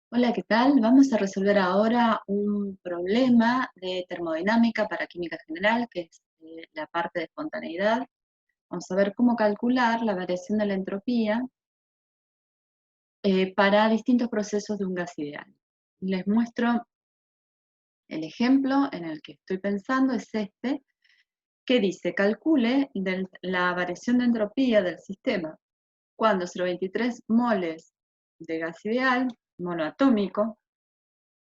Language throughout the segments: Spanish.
Hola, ¿qué tal? Vamos a resolver ahora un problema de termodinámica para química general, que es la parte de espontaneidad. Vamos a ver cómo calcular la variación de la entropía para distintos procesos de un gas ideal. Les muestro el ejemplo en el que estoy pensando, es este, que dice, calcule la variación de entropía del sistema cuando 0,23 moles de gas ideal monoatómico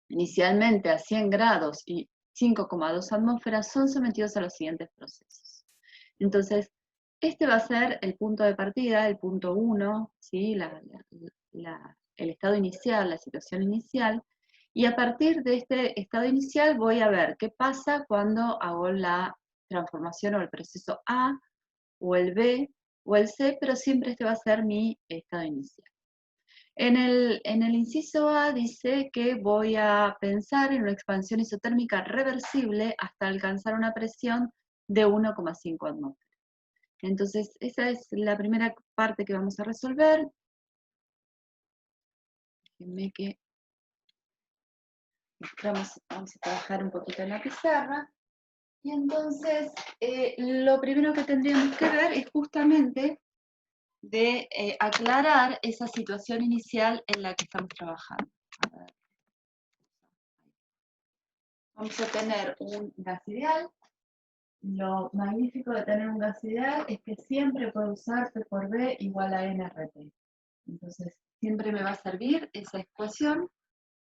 inicialmente a 100 grados y 5,2 atmósferas, son sometidos a los siguientes procesos. Entonces, este va a ser el punto de partida, el punto 1, ¿sí? El estado inicial, la situación inicial, y a partir de este estado inicial voy a ver qué pasa cuando hago la transformación o el proceso A, o el B, o el C, pero siempre este va a ser mi estado inicial. En el inciso A dice que voy a pensar en una expansión isotérmica reversible hasta alcanzar una presión de 1,5 atmósferas. Entonces, esa es la primera parte que vamos a resolver. Déjenme que vamos a trabajar un poquito en la pizarra. Y entonces, lo primero que tendríamos que ver es justamente de aclarar esa situación inicial en la que estamos trabajando. A ver. Vamos a tener un gas ideal. Lo magnífico de tener un gas ideal es que siempre puedo usar P por B igual a NRT. Entonces, siempre me va a servir esa ecuación.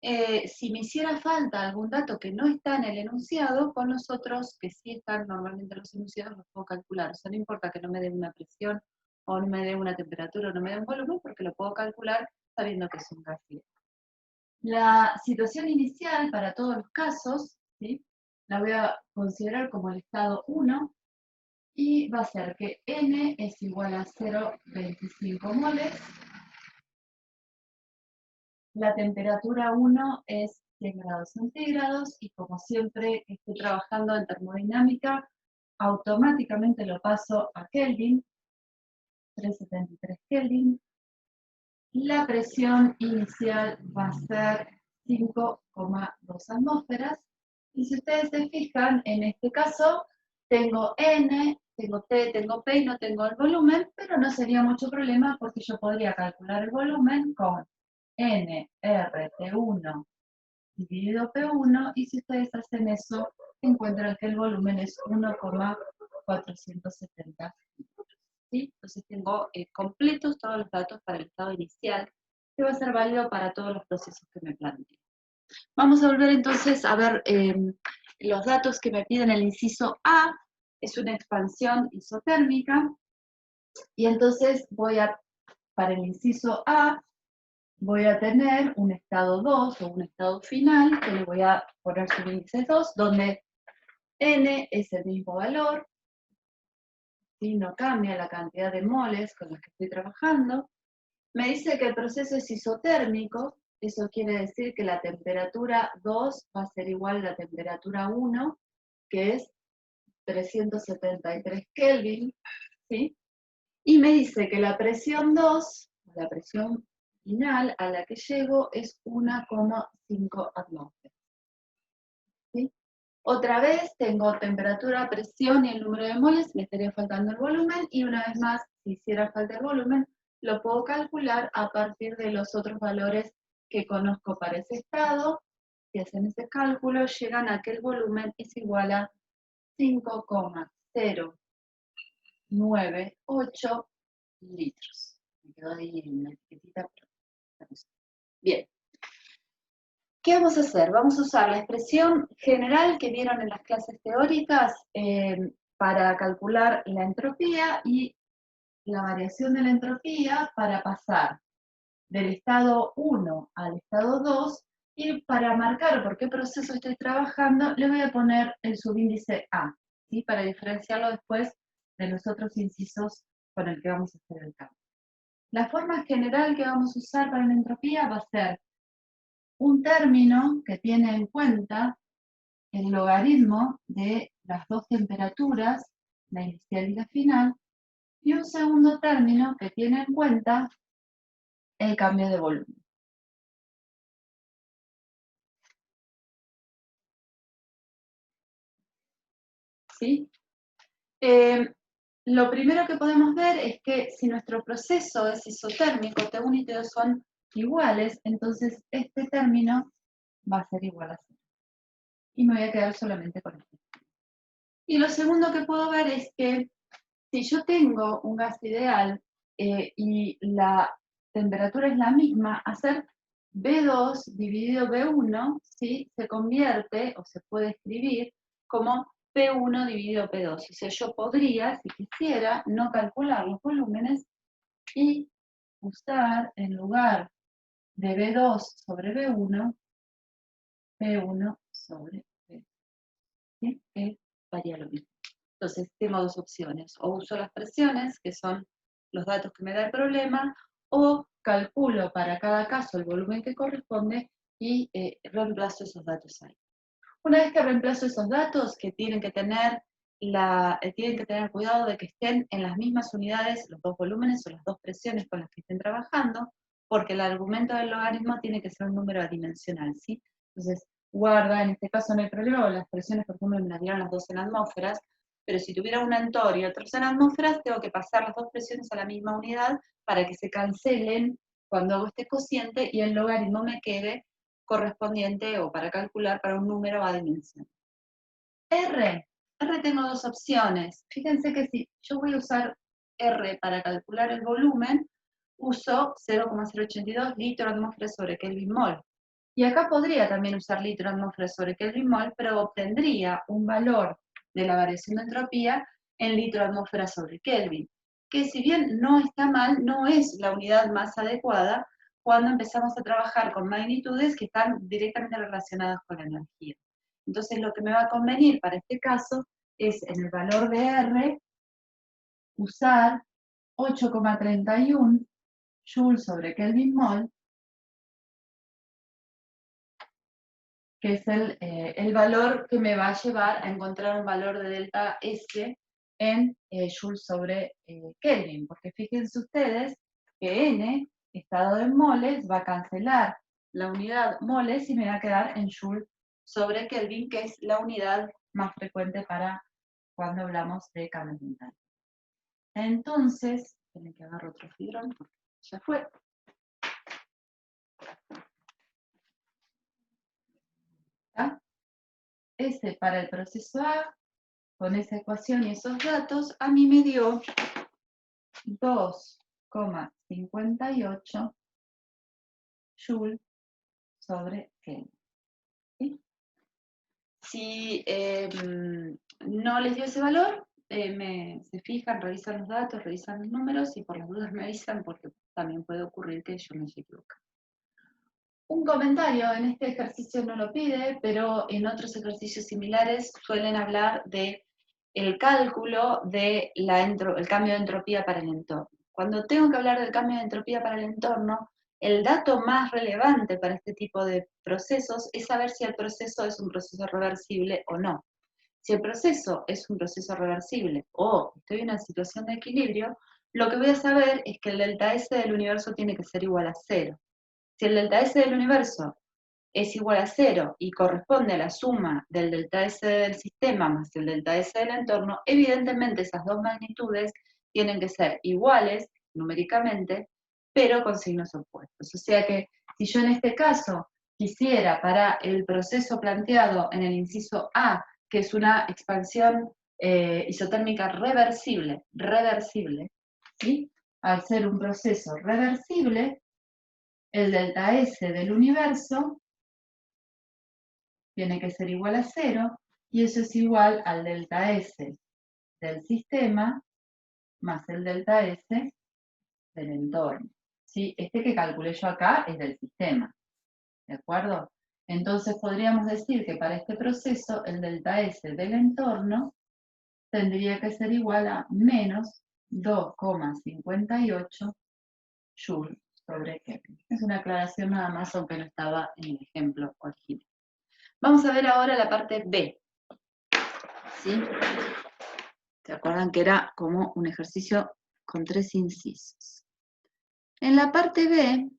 Si me hiciera falta algún dato que no está en el enunciado, con los otros que sí están normalmente en los enunciados los puedo calcular. O sea, no importa que no me dé una presión, o no me dé una temperatura, o no me dé un volumen, porque lo puedo calcular sabiendo que es un gas ideal. La situación inicial para todos los casos, ¿sí? La voy a considerar como el estado 1 y va a ser que N es igual a 0,25 moles. La temperatura 1 es 100 grados centígrados y como siempre estoy trabajando en termodinámica, automáticamente lo paso a Kelvin, 373 Kelvin. La presión inicial va a ser 5,2 atmósferas. Y si ustedes se fijan, en este caso, tengo N, tengo T, tengo P y no tengo el volumen, pero no sería mucho problema porque yo podría calcular el volumen con N, R, T1 dividido P1, y si ustedes hacen eso, encuentran que el volumen es 1,470. ¿Sí? Entonces tengo completos todos los datos para el estado inicial, que va a ser válido para todos los procesos que me planteo. Vamos a volver entonces a ver los datos que me piden el inciso A, es una expansión isotérmica, y entonces para el inciso A, voy a tener un estado 2 o un estado final, que le voy a poner su índice 2, donde N es el mismo valor, ¿sí? No cambia la cantidad de moles con los que estoy trabajando. Me dice que el proceso es isotérmico, eso quiere decir que la temperatura 2 va a ser igual a la temperatura 1, que es 373 Kelvin, ¿sí? Y me dice que la presión 2, la presión final a la que llego, es 1,5 atmósferas, ¿sí? Otra vez tengo temperatura, presión y el número de moles, me estaría faltando el volumen, y una vez más, si hiciera falta el volumen, lo puedo calcular a partir de los otros valores que conozco para ese estado. Si hacen ese cálculo, llegan a que el volumen es igual a 5,098 litros. Me quedó ahí en la etiquetita. Bien. ¿Qué vamos a hacer? Vamos a usar la expresión general que vieron en las clases teóricas para calcular la entropía y la variación de la entropía para pasar del estado 1 al estado 2, y para marcar por qué proceso estoy trabajando le voy a poner el subíndice A, ¿sí? Para diferenciarlo después de los otros incisos con el que vamos a hacer el cambio. La forma general que vamos a usar para la entropía va a ser un término que tiene en cuenta el logaritmo de las dos temperaturas, la inicial y la final, y un segundo término que tiene en cuenta el cambio de volumen. ¿sí? Lo primero que podemos ver es que si nuestro proceso es isotérmico, T1 y T2 son iguales, entonces este término va a ser igual a 0. Y me voy a quedar solamente con este. Y lo segundo que puedo ver es que si yo tengo un gas ideal y la temperatura es la misma, hacer B2 dividido B1, ¿sí? Se convierte, o se puede escribir, como P1 dividido P2. O sea, yo podría, si quisiera, no calcular los volúmenes y usar, en lugar de B2 sobre B1, P1 sobre B2. ¿Sí? Que varía lo mismo. Entonces, tengo dos opciones. O uso las presiones, que son los datos que me da el problema, o calculo para cada caso el volumen que corresponde y reemplazo esos datos ahí. Una vez que reemplazo esos datos, que tienen que tener cuidado de que estén en las mismas unidades los dos volúmenes o las dos presiones con las que estén trabajando, porque el argumento del logaritmo tiene que ser un número adimensional, ¿sí? Entonces, guarda, en este caso no hay problema, las presiones, por ejemplo, me las dieron las dos en atmósferas, pero si tuviera una en torr y otros en atmósferas, tengo que pasar las dos presiones a la misma unidad para que se cancelen cuando hago este cociente y el logaritmo me quede correspondiente o para calcular para un número adimensional. R tengo dos opciones. Fíjense que si yo voy a usar R para calcular el volumen, uso 0,082 litro atmósfera sobre Kelvin mol. Y acá podría también usar litro atmósfera sobre Kelvin mol, pero obtendría un valor de la variación de entropía en litro atmósfera sobre Kelvin, que si bien no está mal, no es la unidad más adecuada cuando empezamos a trabajar con magnitudes que están directamente relacionadas con la energía. Entonces lo que me va a convenir para este caso es en el valor de R usar 8,31 joules sobre Kelvin mol, que es el valor que me va a llevar a encontrar un valor de delta S en joules sobre Kelvin, porque fíjense ustedes que N, estado en moles, va a cancelar la unidad moles y me va a quedar en joules sobre Kelvin, que es la unidad más frecuente para cuando hablamos de cambios mentales. Entonces, tienen que agarrar otro fidrón, porque ya fue. ¿Ah? Este para el proceso A, con esa ecuación y esos datos, a mí me dio 2,58 joule sobre Kelvin. ¿Sí? Si no les dio ese valor, se fijan, revisan los datos, revisan los números y por las dudas me avisan porque también puede ocurrir que yo me haya equivocado. Un comentario, en este ejercicio no lo pide, pero en otros ejercicios similares suelen hablar de el cálculo de el cambio de entropía para el entorno. Cuando tengo que hablar del cambio de entropía para el entorno, el dato más relevante para este tipo de procesos es saber si el proceso es un proceso reversible o no. Si el proceso es un proceso reversible o estoy en una situación de equilibrio, lo que voy a saber es que el delta S del universo tiene que ser igual a 0. Si el delta S del universo es igual a 0 y corresponde a la suma del delta S del sistema más el delta S del entorno, evidentemente esas dos magnitudes tienen que ser iguales numéricamente, pero con signos opuestos. O sea que si yo en este caso quisiera para el proceso planteado en el inciso A, que es una expansión isotérmica reversible, ¿sí? Al ser un proceso reversible, el delta S del universo tiene que ser igual a 0, y eso es igual al delta S del sistema más el delta S del entorno. ¿Sí? Este que calculé yo acá es del sistema, ¿de acuerdo? Entonces podríamos decir que para este proceso el delta S del entorno tendría que ser igual a menos 2,58 joules sobre Kelvin. Es una aclaración nada más, aunque no estaba en el ejemplo original. Vamos a ver ahora la parte B. ¿Sí? ¿Se acuerdan que era como un ejercicio con 3 incisos? En la parte B,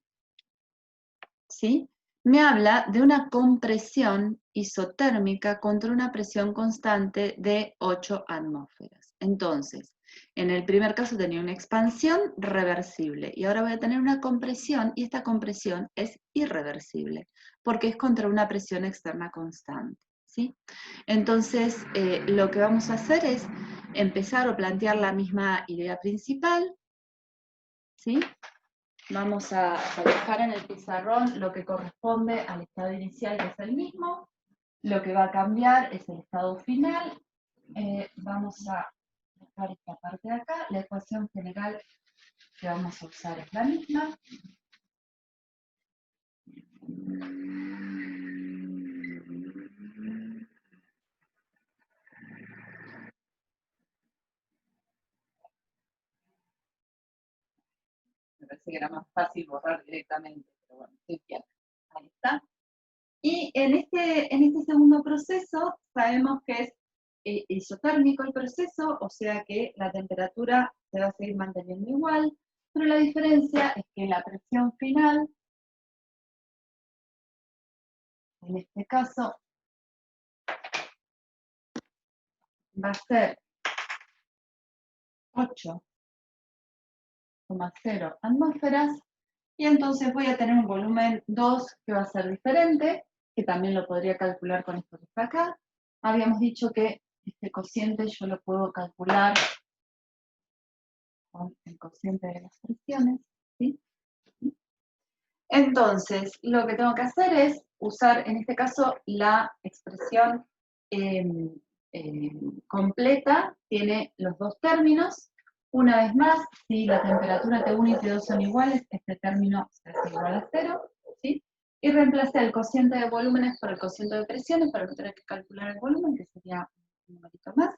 ¿sí? me habla de una compresión isotérmica contra una presión constante de 8 atmósferas. Entonces, en el primer caso tenía una expansión reversible y ahora voy a tener una compresión y esta compresión es irreversible porque es contra una presión externa constante, ¿sí? Entonces, lo que vamos a hacer es empezar o plantear la misma idea principal, ¿sí? Vamos a dejar en el pizarrón lo que corresponde al estado inicial, que es el mismo. Lo que va a cambiar es el estado final. Vamos a dejar esta parte de acá. La ecuación general que vamos a usar es la misma. Me parece que era más fácil borrar directamente, pero bueno, estoy bien. Ahí está. Y en este segundo proceso sabemos que es isotérmico el proceso, o sea que la temperatura se va a seguir manteniendo igual, pero la diferencia es que la presión final, en este caso, va a ser 8,0 atmósferas, y entonces voy a tener un volumen 2 que va a ser diferente, que también lo podría calcular con esto que está acá. Habíamos dicho que este cociente yo lo puedo calcular con el cociente de las presiones, ¿sí? Entonces, lo que tengo que hacer es usar, en este caso, la expresión completa, tiene los dos términos. Una vez más, si la temperatura T1 y T2 son iguales, este término se hace igual a 0, ¿sí? Y reemplacé el cociente de volúmenes por el cociente de presiones para que tenga que calcular el volumen, que sería un numerito más.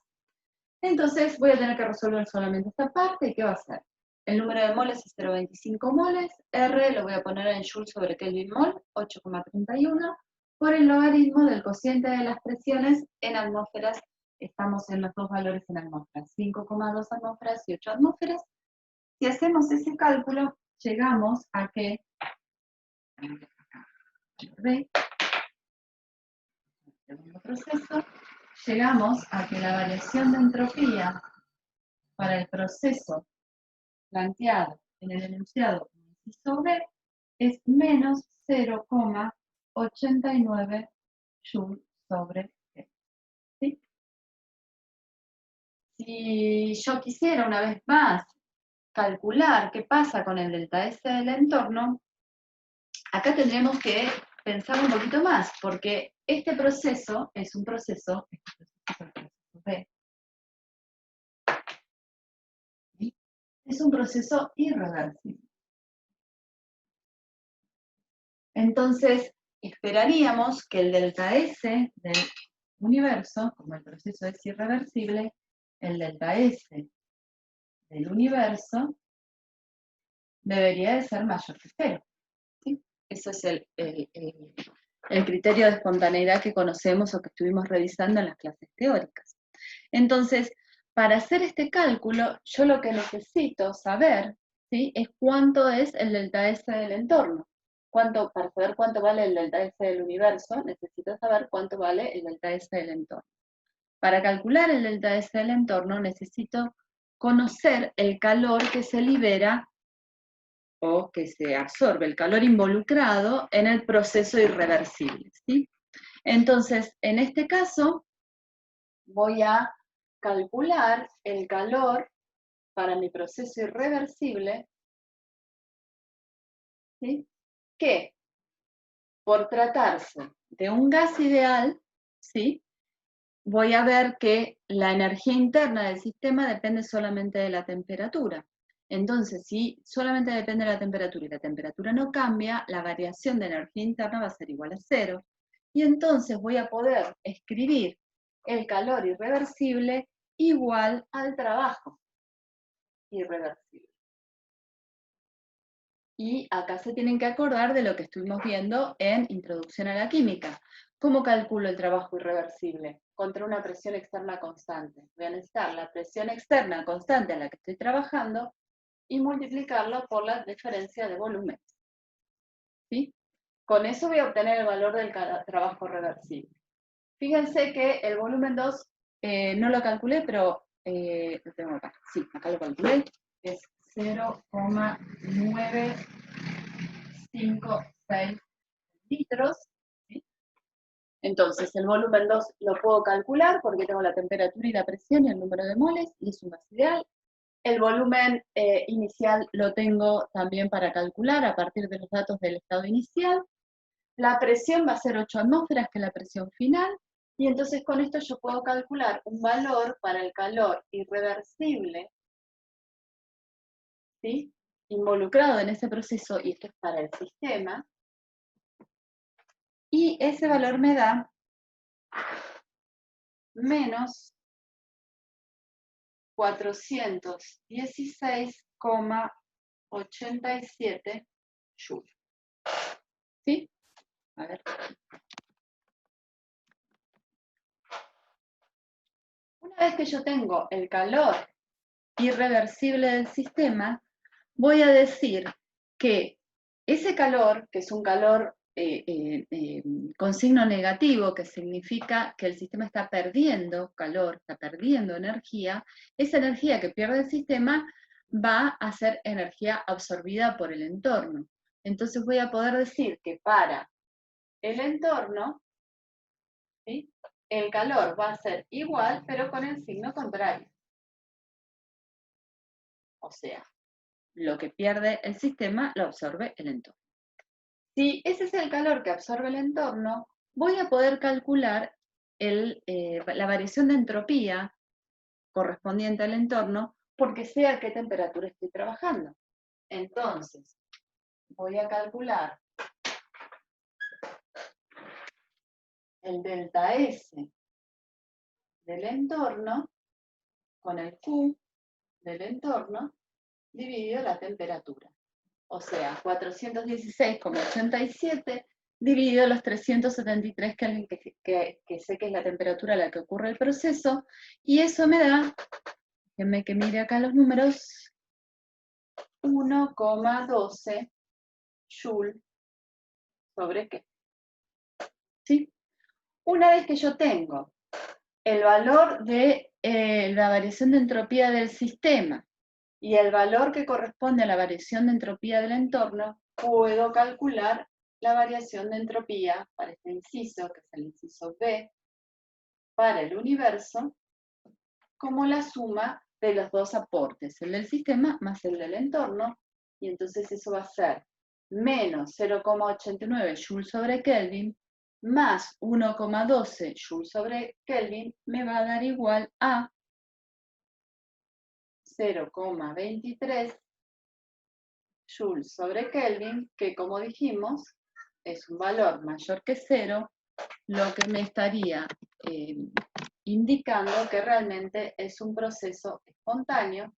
Entonces voy a tener que resolver solamente esta parte, ¿y qué va a ser? El número de moles es 0,25 moles, R lo voy a poner en Joule sobre Kelvin mol, 8,31, por el logaritmo del cociente de las presiones en atmósferas. Estamos en los dos valores en atmósferas, 5,2 atmósferas y 8 atmósferas. Si hacemos ese cálculo, llegamos a que, segundo proceso, llegamos a que la variación de entropía para el proceso planteado en el enunciado I sobre es menos 0,89 Joule sobre G. ¿Sí? Si yo quisiera una vez más calcular qué pasa con el delta S del entorno, acá tendremos que pensar un poquito más, porque este proceso es un proceso, B, ¿sí? Es un proceso irreversible. Entonces, esperaríamos que el delta S del universo, como el proceso es irreversible, el delta S del universo debería de ser mayor que 0. ¿Sí? Eso es el criterio de espontaneidad que conocemos o que estuvimos revisando en las clases teóricas. Entonces, para hacer este cálculo, yo lo que necesito saber, ¿sí?, es cuánto es el delta S del entorno. Para saber cuánto vale el delta S del universo, necesito saber cuánto vale el delta S del entorno. Para calcular el delta S del entorno, necesito conocer el calor que se libera o que se absorbe, el calor involucrado en el proceso irreversible, ¿sí? Entonces, en este caso, voy a calcular el calor para mi proceso irreversible, ¿sí?, que por tratarse de un gas ideal, ¿sí?, voy a ver que la energía interna del sistema depende solamente de la temperatura. Entonces, si solamente depende de la temperatura y la temperatura no cambia, la variación de energía interna va a ser igual a 0. Y entonces voy a poder escribir el calor irreversible igual al trabajo irreversible. Y acá se tienen que acordar de lo que estuvimos viendo en Introducción a la Química. ¿Cómo calculo el trabajo irreversible? Contra una presión externa constante. Voy a necesitar la presión externa constante a la que estoy trabajando y multiplicarlo por la diferencia de volúmenes. ¿Sí? Con eso voy a obtener el valor del trabajo reversible. Fíjense que el volumen 2 no lo calculé, pero lo tengo acá. Sí, acá lo calculé. Es 0,956 litros. ¿Sí? Entonces, el volumen 2 lo puedo calcular porque tengo la temperatura y la presión y el número de moles, y es un gas ideal. El volumen inicial lo tengo también para calcular a partir de los datos del estado inicial. La presión va a ser 8 atmósferas, que es la presión final, y entonces con esto yo puedo calcular un valor para el calor irreversible, ¿sí?, involucrado en ese proceso, y esto es para el sistema, y ese valor me da menos 416,87 joules. ¿Sí? A ver. Una vez que yo tengo el calor irreversible del sistema, voy a decir que ese calor, que es un calor con signo negativo, que significa que el sistema está perdiendo calor, está perdiendo energía, esa energía que pierde el sistema va a ser energía absorbida por el entorno. Entonces voy a poder decir que para el entorno, ¿sí?, el calor va a ser igual, pero con el signo contrario. O sea, lo que pierde el sistema lo absorbe el entorno. Si ese es el calor que absorbe el entorno, voy a poder calcular la variación de entropía correspondiente al entorno, porque sé a qué temperatura estoy trabajando. Entonces, voy a calcular el delta S del entorno con el Q del entorno dividido la temperatura. O sea, 416,87 dividido los 373 Kelvin, que sé que es la temperatura a la que ocurre el proceso, y eso me da, déjenme que mire acá los números, 1,12 joule sobre qué. ¿Sí? Una vez que yo tengo el valor de la variación de entropía del sistema y el valor que corresponde a la variación de entropía del entorno, puedo calcular la variación de entropía para este inciso, que es el inciso B, para el universo, como la suma de los dos aportes, el del sistema más el del entorno, y entonces eso va a ser menos 0,89 joules sobre Kelvin más 1,12 joules sobre Kelvin, me va a dar igual a 0,23 joules sobre Kelvin, que como dijimos, es un valor mayor que 0, lo que me estaría indicando que realmente es un proceso espontáneo,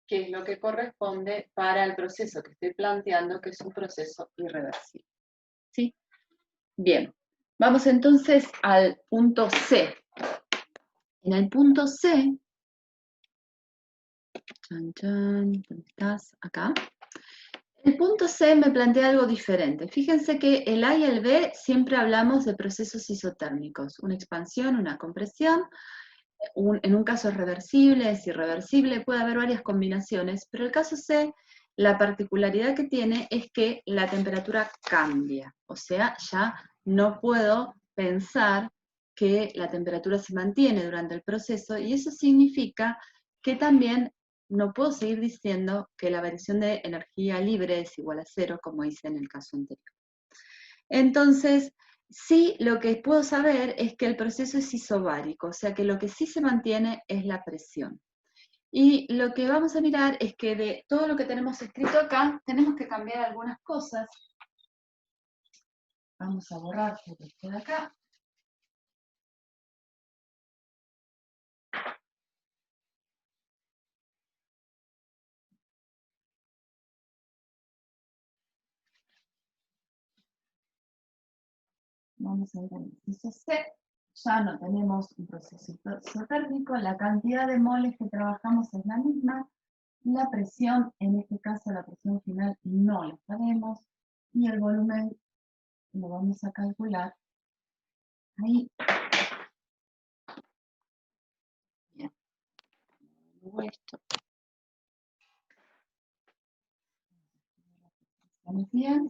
que es lo que corresponde para el proceso que estoy planteando, que es un proceso irreversible. ¿Sí? Bien, vamos entonces al punto C. En el punto C, ¿dónde estás? Acá. El punto C me plantea algo diferente. Fíjense que el A y el B siempre hablamos de procesos isotérmicos, una expansión, una compresión, en un caso es reversible, es irreversible, puede haber varias combinaciones, pero el caso C, la particularidad que tiene es que la temperatura cambia, o sea, ya no puedo pensar que la temperatura se mantiene durante el proceso, y eso significa que también no puedo seguir diciendo que la variación de energía libre es igual a 0, como hice en el caso anterior. Entonces, sí, lo que puedo saber es que el proceso es isobárico, o sea que lo que sí se mantiene es la presión. Y lo que vamos a mirar es que de todo lo que tenemos escrito acá, tenemos que cambiar algunas cosas. Vamos a borrar esto de acá. Vamos a ver el inciso C. Ya no tenemos un proceso isotérmico, la cantidad de moles que trabajamos es la misma, La presión, en este caso la presión final no la sabemos, y el volumen lo vamos a calcular ahí. Bien. Esto. Bien.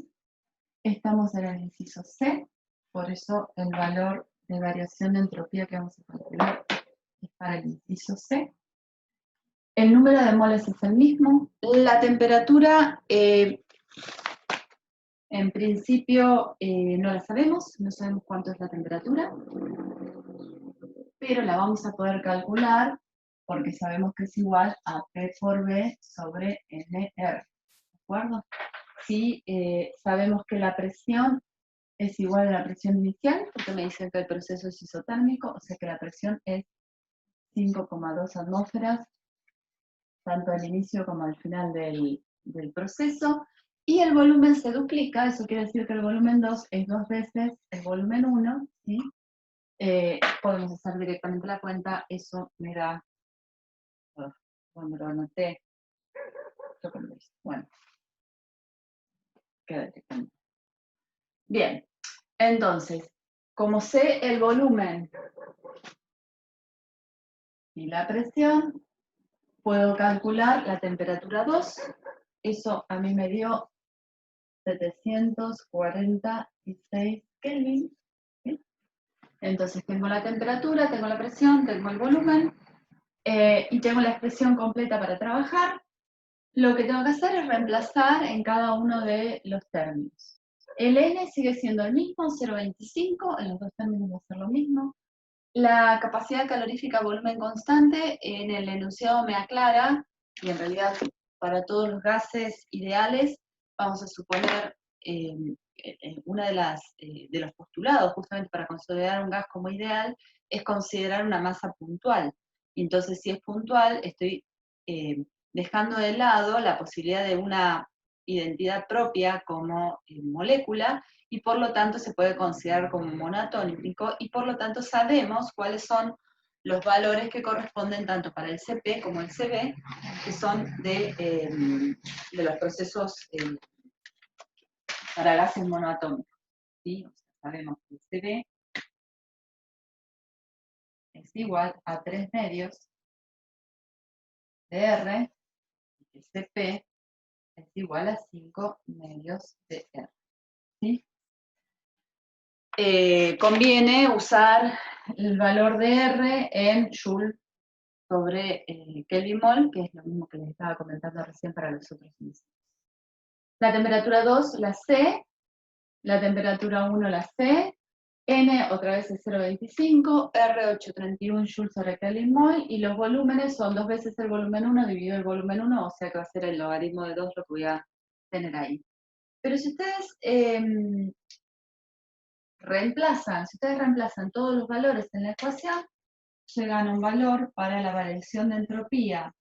Estamos en el inciso C, por eso el valor de variación de entropía que vamos a calcular es para el inciso C. El número de moles es el mismo. La temperatura, en principio, no la sabemos, no sabemos cuánto es la temperatura, pero la vamos a poder calcular porque sabemos que es igual a P por B sobre NR. ¿De acuerdo? Si sabemos que la presión es igual a la presión inicial, porque me dicen que el proceso es isotérmico, o sea que la presión es 5,2 atmósferas, tanto al inicio como al final del proceso, y el volumen se duplica, eso quiere decir que el volumen 2 es 2 veces el volumen 1, ¿sí? Podemos hacer directamente la cuenta, eso me da, cuando lo anoté, bueno, queda directamente. Bien, entonces, como sé el volumen y la presión, puedo calcular la temperatura 2, eso a mí me dio 746 Kelvin. ¿Sí? Entonces tengo la temperatura, tengo la presión, tengo el volumen y tengo la expresión completa para trabajar. Lo que tengo que hacer es reemplazar en cada uno de los términos. El N sigue siendo el mismo, 0,25, en los dos términos va a ser lo mismo. La capacidad calorífica volumen constante en el enunciado me aclara, y en realidad para todos los gases ideales vamos a suponer una de los postulados justamente para considerar un gas como ideal es considerar una masa puntual. Y entonces si es puntual estoy dejando de lado la posibilidad de una identidad propia como molécula, y por lo tanto se puede considerar como monoatómico, y por lo tanto sabemos cuáles son los valores que corresponden tanto para el CP como el CB, que son de los procesos para gases monoatómicos. ¿Sí? O sea, sabemos que el CB es igual a 3 medios de R, y que el CP es igual a 5 medios de R. ¿Sí? Conviene usar el valor de R en Joule sobre Kelvin mol, que es lo mismo que les estaba comentando recién para los otros índices. La temperatura 2 la sé, la temperatura 1 la sé, N otra vez es 0,25, R 831 Joule sobre Kelvin mol, y los volúmenes son 2 veces el volumen 1 dividido el volumen 1, o sea que va a ser el logaritmo de 2 lo que voy a tener ahí. Pero si ustedes si ustedes reemplazan todos los valores en la ecuación, llegan a un valor para la variación de entropía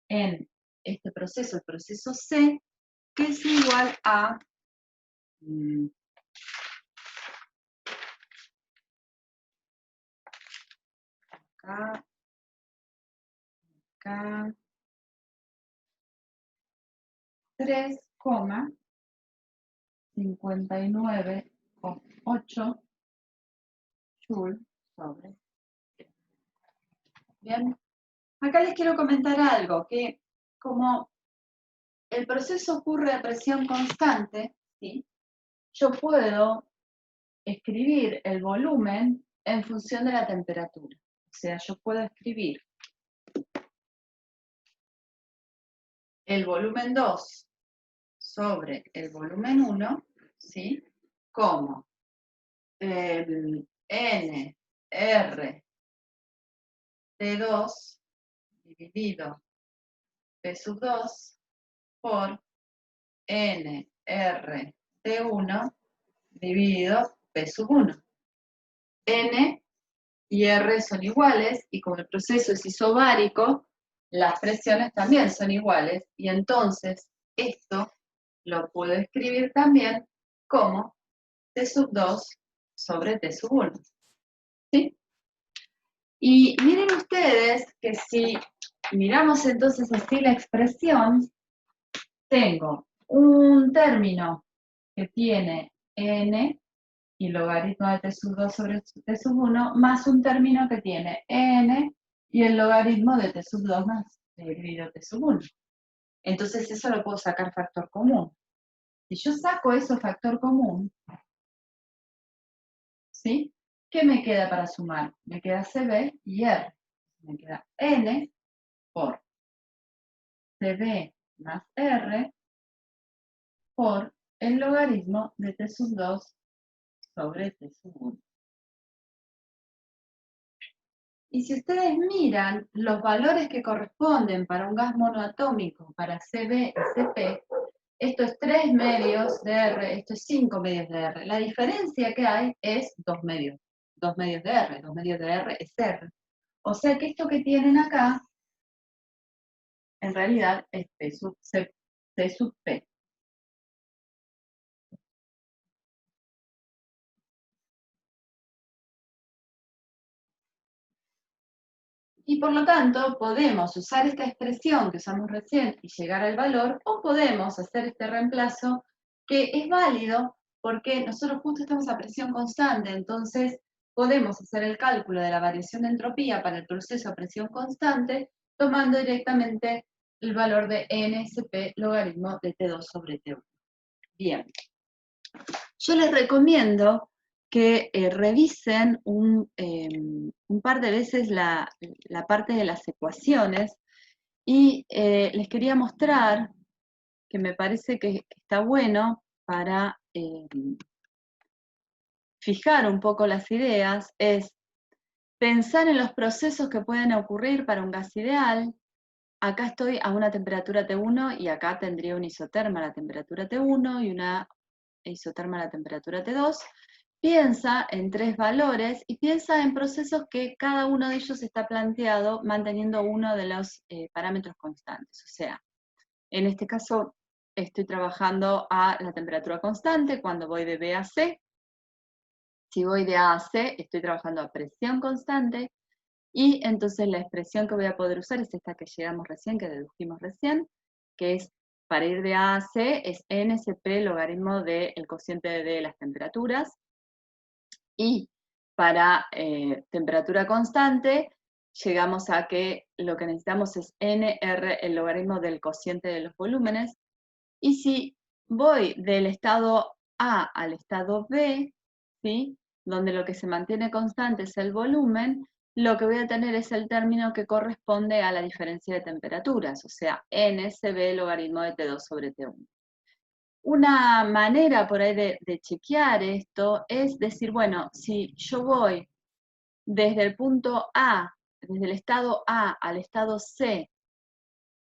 en este proceso, el proceso C, que es igual a acá 3,59,8 Joule sobre. Bien, acá les quiero comentar algo, que como el proceso ocurre a presión constante, ¿sí? Yo puedo escribir el volumen en función de la temperatura. O sea, yo puedo escribir el volumen 2 sobre el volumen 1, ¿sí? Como el N, R, T2 dividido P sub 2 por N, R, T1 dividido P sub 1. N y R son iguales, y como el proceso es isobárico, las presiones también son iguales, y entonces esto lo puedo escribir también como T sub 2 sobre T sub 1. ¿Sí? Y miren ustedes que si Miramos entonces así la expresión. Tengo un término que tiene n y logaritmo de t sub 2 sobre t sub 1, más un término que tiene n y el logaritmo de t sub 2 más dividido t sub 1. Entonces eso lo puedo sacar factor común. Si yo saco eso factor común, ¿sí? ¿Qué me queda para sumar? Me queda CB y R. Me queda N por CB más R por el logaritmo de T sub 2 sobre T sub 1. Y si ustedes miran los valores que corresponden para un gas monoatómico, para CB y CP, esto es 3 medios de R, esto es 5 medios de R. La diferencia que hay es 2 medios. 2 medios de R, 2 medios de R es R. O sea que esto que tienen acá, en realidad es P sub P. Y por lo tanto, podemos usar esta expresión que usamos recién y llegar al valor, o podemos hacer este reemplazo que es válido porque nosotros justo estamos a presión constante, entonces podemos hacer el cálculo de la variación de entropía para el proceso a presión constante tomando directamente el valor de NSP logaritmo de T2 sobre T1. Bien. Yo les recomiendo que revisen un par de veces la parte de las ecuaciones y les quería mostrar que me parece que está bueno para fijar un poco las ideas, es pensar en los procesos que pueden ocurrir para un gas ideal. Acá estoy a una temperatura T1 y acá tendría un isoterma a la temperatura T1 y una isoterma a la temperatura T2. Piensa en 3 valores y piensa en procesos que cada uno de ellos está planteado manteniendo uno de los parámetros constantes. O sea, en este caso estoy trabajando a la temperatura constante cuando voy de B a C. Si voy de A a C, estoy trabajando a presión constante. Y entonces la expresión que voy a poder usar es esta que llegamos recién, que dedujimos recién, que es para ir de A a C, es NSP logaritmo del cociente de las temperaturas. Y para temperatura constante, llegamos a que lo que necesitamos es NR, el logaritmo del cociente de los volúmenes. Y si voy del estado A al estado B, ¿sí? Donde lo que se mantiene constante es el volumen, lo que voy a tener es el término que corresponde a la diferencia de temperaturas, o sea, NSB logaritmo de T2 sobre T1. Una manera por ahí de chequear esto es decir, bueno, si yo voy desde el punto A, desde el estado A al estado C,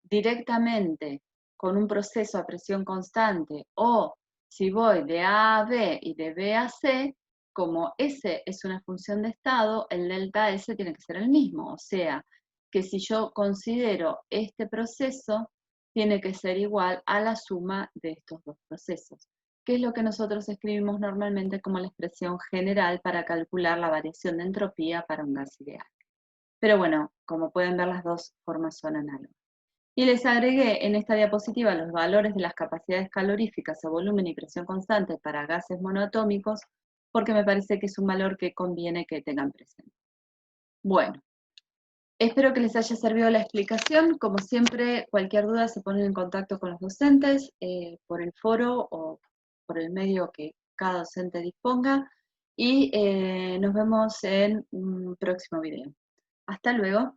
directamente con un proceso a presión constante, o si voy de A a B y de B a C, como S es una función de estado, el delta S tiene que ser el mismo. O sea, que si yo considero este proceso, tiene que ser igual a la suma de estos dos procesos, que es lo que nosotros escribimos normalmente como la expresión general para calcular la variación de entropía para un gas ideal. Pero bueno, como pueden ver, las dos formas son análogas. Y les agregué en esta diapositiva los valores de las capacidades caloríficas a volumen y presión constante para gases monoatómicos, porque me parece que es un valor que conviene que tengan presente. Bueno, espero que les haya servido la explicación. Como siempre, cualquier duda se ponen en contacto con los docentes por el foro o por el medio que cada docente disponga. Y nos vemos en un próximo video. Hasta luego.